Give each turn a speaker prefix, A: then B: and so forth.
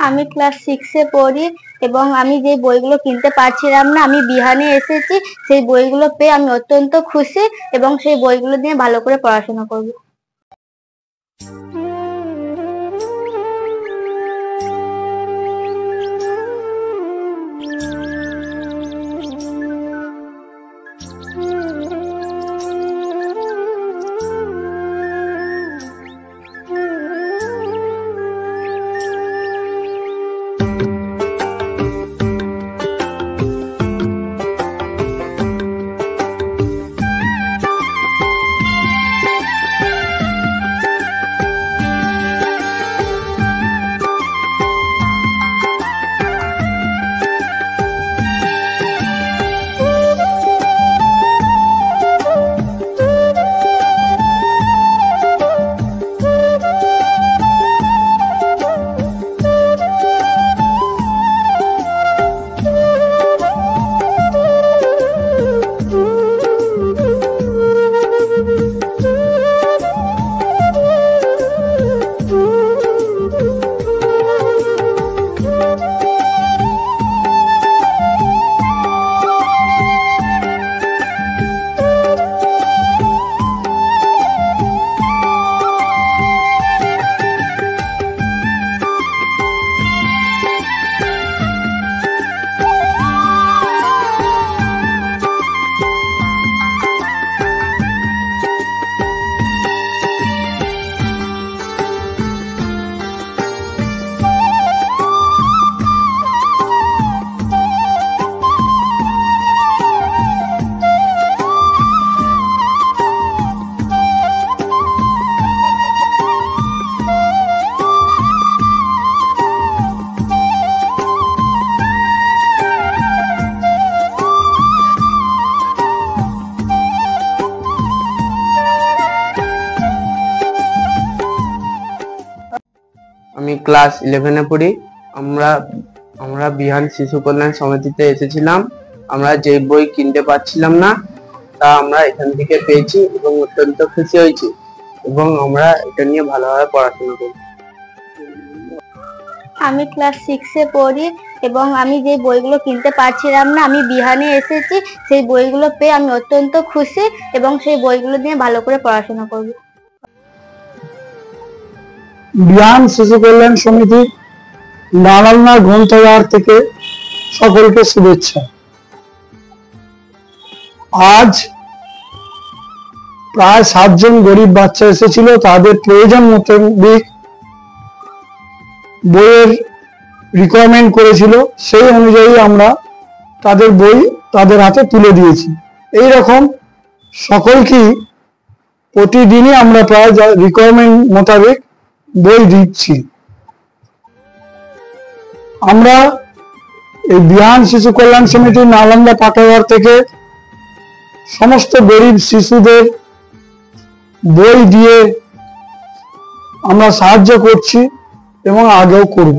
A: আমি ক্লাস 6 এ পড়ি এবং আমি যে বইগুলো কিনতে পারছিলাম না, আমি বিহানে এসেছি। সেই বইগুলো পেয়ে আমি অত্যন্ত খুশি এবং সেই বইগুলো নিয়ে ভালো করে পড়াশোনা করব।
B: আমি ক্লাস 11 এ পড়ি। আমরা বিহান শিশু কল্যাণ সমিতিতে এসেছিলাম। আমরা যে বই কিনতে পারছিলাম না তা আমরা এখান থেকে পেয়েছি এবং অত্যন্ত খুশি হয়েছি এবং আমরা এটা নিয়ে ভালোভাবে পড়াশোনা করি।
A: আমি ক্লাস 6 এ পড়ি এবং আমি যে বইগুলো কিনতে পারছিলাম না, আমি বিহানে এসেছি। সেই বইগুলো পেয়ে আমি অত্যন্ত খুশি এবং সেই বইগুলো নিয়ে ভালো করে পড়াশোনা করব।
C: বিহান শিশু কল্যাণ সমিতি নালান্না গ্রন্থাগার থেকে সকলকে শুভেচ্ছা। আজ প্রায় 7 জন গরিব বাচ্চা এসেছিল। তাদের প্রয়োজন মোতাবেক বইয়ের রিকোয়ারমেন্ট করেছিল, সেই অনুযায়ী আমরা তাদের বই তাদের হাতে তুলে দিয়েছি। এই রকম সকলকেই প্রতিদিনই আমরা প্রায় রিকোয়ারমেন্ট মোতাবেক বই দিচ্ছি। আমরা এই বিহান শিশু কল্যাণ সমিতির নালন্দা পাঠাগার থেকে সমস্ত গরিব শিশুদের বই দিয়ে আমরা সাহায্য করছি এবং আগেও করব।